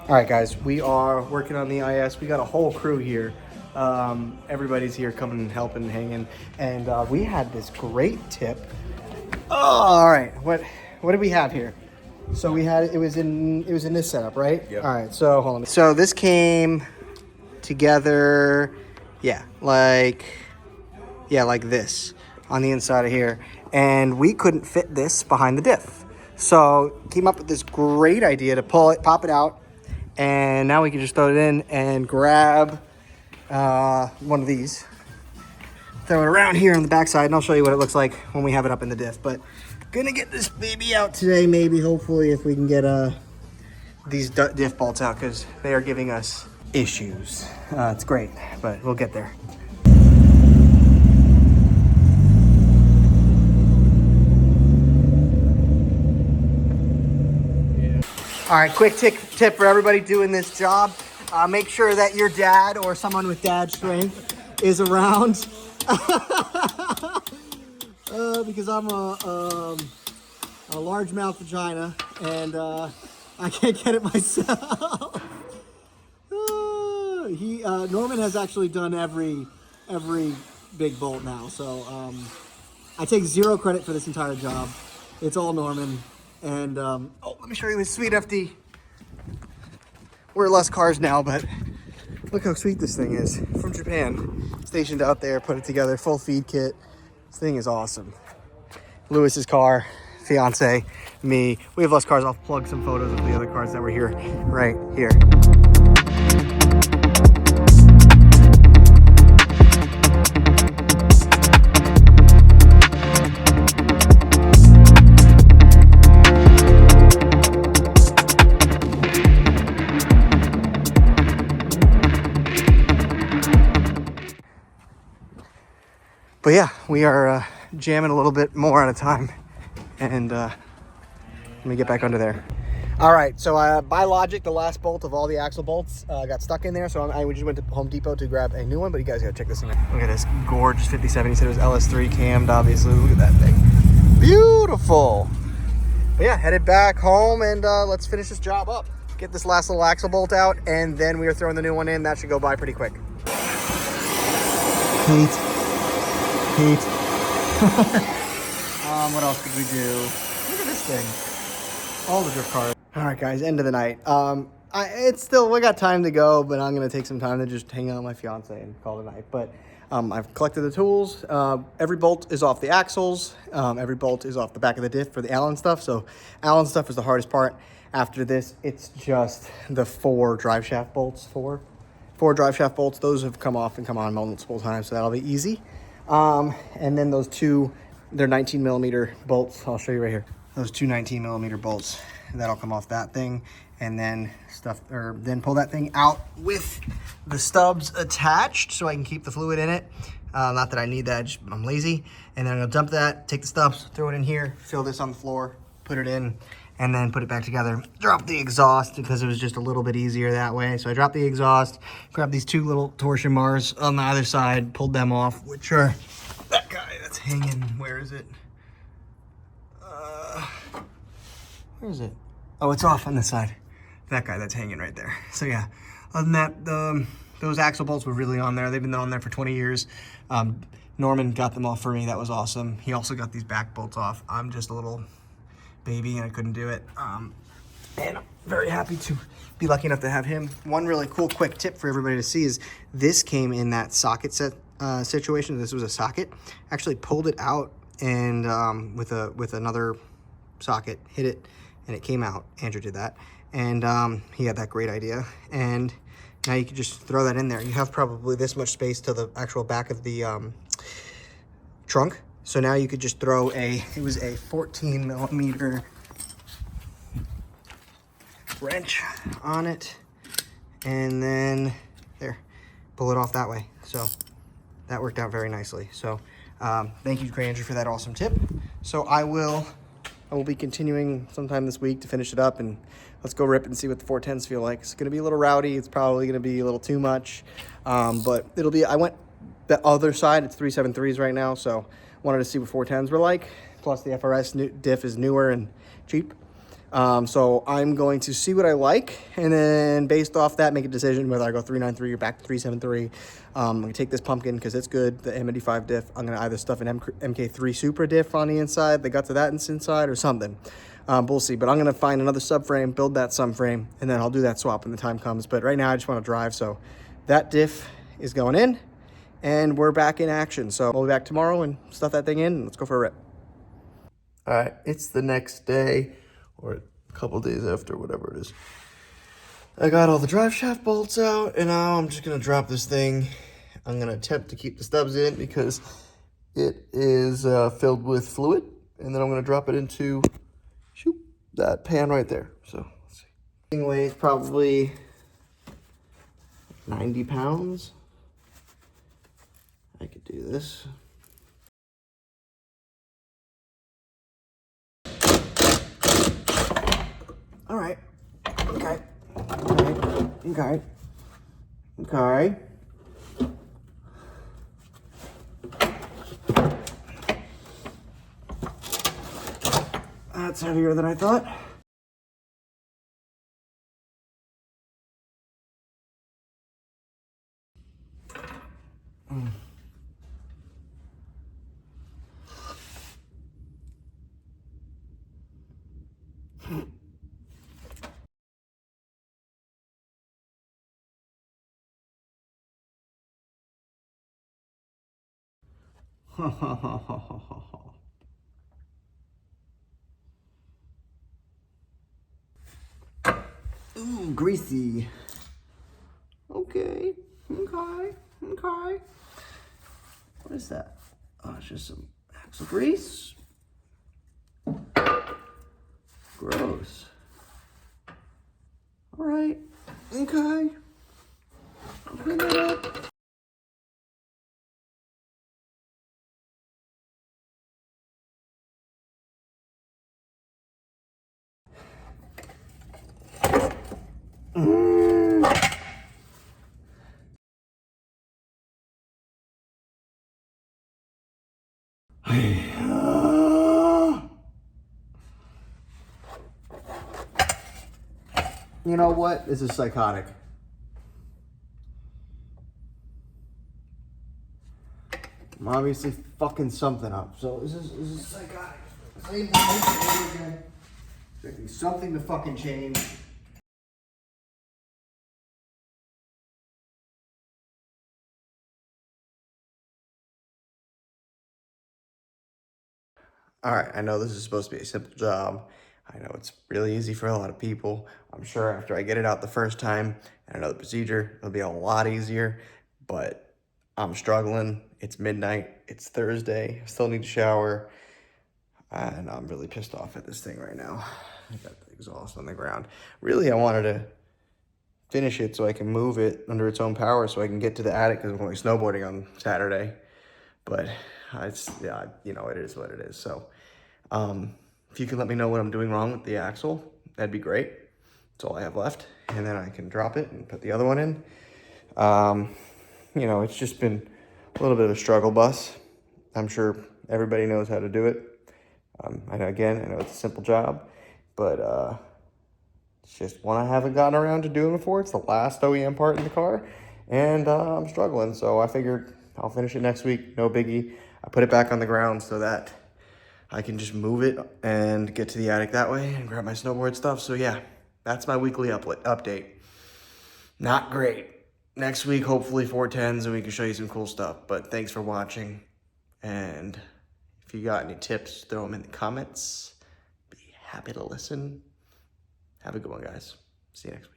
All right, guys, we are working on the IS. We got a whole crew here. Everybody's here coming and helping and hanging. And we had this great tip. Oh, all right. What did we have here? So we had it was in this setup, right? Yep. All right. So hold on. So this came together, like this on the inside of here, and we couldn't fit this behind the diff. So came up with this great idea to pop it out, and now we can just throw it in and grab one of these, throw it around here on the backside, and I'll show you what it looks like when we have it up in the diff. But gonna get this baby out today, maybe, hopefully, if we can get these diff bolts out, because they are giving us issues. It's great, but we'll get there. All right, quick tip for everybody doing this job. Make sure that your dad or someone with dad strength is around. Because I'm a largemouth vagina, and I can't get it myself. Norman has actually done every big bolt now, so I take zero credit for this entire job. It's all Norman. And let me show you his sweet FD. We're less cars now, but look how sweet this thing is. From Japan, stationed out there, put it together, full feed kit. This thing is awesome. Lewis's car, fiance, me. We have less cars. I'll plug some photos of the other cars that were here, right here. But yeah, we are jamming a little bit more at a time, and let me get back under there. All right, so by logic, the last bolt of all the axle bolts got stuck in there, so I just went to Home Depot to grab a new one, but you guys gotta check this thing out. Look at this gorgeous 57. He said it was LS3 cammed, obviously. Look at that thing. Beautiful. But yeah, headed back home, and let's finish this job up. Get this last little axle bolt out, and then we are throwing the new one in. That should go by pretty quick. Heat. What else could we do? Look at this thing. All the drift cars. All right, guys, end of the night. We got time to go, but I'm gonna take some time to just hang out with my fiance and call it a night. But I've collected the tools. Every bolt is off the axles. Every bolt is off the back of the diff for the Allen stuff. So Allen stuff is the hardest part. After this, it's just the four drive shaft bolts. Four drive shaft bolts. Those have come off and come on multiple times, so that'll be easy. And then those two, they're 19 millimeter bolts. I'll show you right here. Those two 19 millimeter bolts, that'll come off that thing, and then then pull that thing out with the stubs attached so I can keep the fluid in it. Not that I need that, I'm lazy. And then I'm gonna dump that, take the stubs, throw it in here, fill this on the floor, put it in, and then put it back together. Drop the exhaust because it was just a little bit easier that way. So I dropped the exhaust, grabbed these two little torsion bars on the other side, pulled them off, which are that guy that's hanging. Where is it? Where is it? Oh, it's off on this side. That guy that's hanging right there. So yeah, other than that, those axle bolts were really on there. They've been on there for 20 years. Norman got them off for me. That was awesome. He also got these back bolts off. I'm just a little baby and I couldn't do it. And I'm very happy to be lucky enough to have him. One really cool quick tip for everybody to see is this came in that socket set situation. This was a socket. Actually pulled it out and with another socket, hit it, and it came out. Andrew did that. And he had that great idea. And now you can just throw that in there. You have probably this much space to the actual back of the trunk. So now you could just throw it was a 14 millimeter wrench on it, and then there, pull it off that way. So that worked out very nicely. So thank you, Andrew, for that awesome tip. So I will be continuing sometime this week to finish it up, and let's go rip and see what the 410s feel like. It's gonna be a little rowdy. It's probably gonna be a little too much, but it'll be. I went the other side. It's 373s right now, so wanted to see what 410s were like. Plus the FRS diff is newer and cheap. So I'm going to see what I like, and then based off that, make a decision whether I go 393 or back to 373. I'm going to take this pumpkin because it's good, the M85 diff. I'm going to either stuff an MK3 Super diff on the inside, the guts of that inside, or something. We'll see. But I'm going to find another subframe, build that subframe, and then I'll do that swap when the time comes. But right now, I just want to drive. So that diff is going in, and we're back in action. So we'll be back tomorrow and stuff that thing in, and let's go for a rip. All right, it's the next day, or a couple days after, whatever it is. I got all the drive shaft bolts out, and now I'm just going to drop this thing. I'm going to attempt to keep the stubs in because it is filled with fluid, and then I'm going to drop it into that pan right there. So let's see. Thing weighs probably 90 pounds. I could do this. All right. Okay. Okay. Okay. That's heavier than I thought. Ooh, greasy. Okay. Okay. Okay. What is that? Oh, it's just some axle grease. Gross. All right. Okay. I'll clean that up. You know what? This is psychotic. I'm obviously fucking something up. So this is psychotic. Same thing over again. Expecting something to fucking change. All right, I know this is supposed to be a simple job. I know it's really easy for a lot of people. I'm sure after I get it out the first time and I know the procedure, it'll be a lot easier, but I'm struggling. It's midnight, it's Thursday, I still need to shower, and I'm really pissed off at this thing right now. I got the exhaust on the ground. Really, I wanted to finish it so I can move it under its own power so I can get to the attic because I'm going snowboarding on Saturday. But it's, yeah, you know, it is what it is. So if you can let me know what I'm doing wrong with the axle, that'd be great. That's all I have left. And then I can drop it and put the other one in. You know, it's just been a little bit of a struggle bus. I'm sure everybody knows how to do it. I know, again, I know it's a simple job, but it's just one I haven't gotten around to doing before. It's the last OEM part in the car, and I'm struggling. So I figured I'll finish it next week, no biggie. I put it back on the ground so that I can just move it and get to the attic that way and grab my snowboard stuff. So yeah, that's my weekly update. Not great. Next week, hopefully 410s and we can show you some cool stuff. But thanks for watching. And if you got any tips, throw them in the comments. Be happy to listen. Have a good one, guys. See you next week.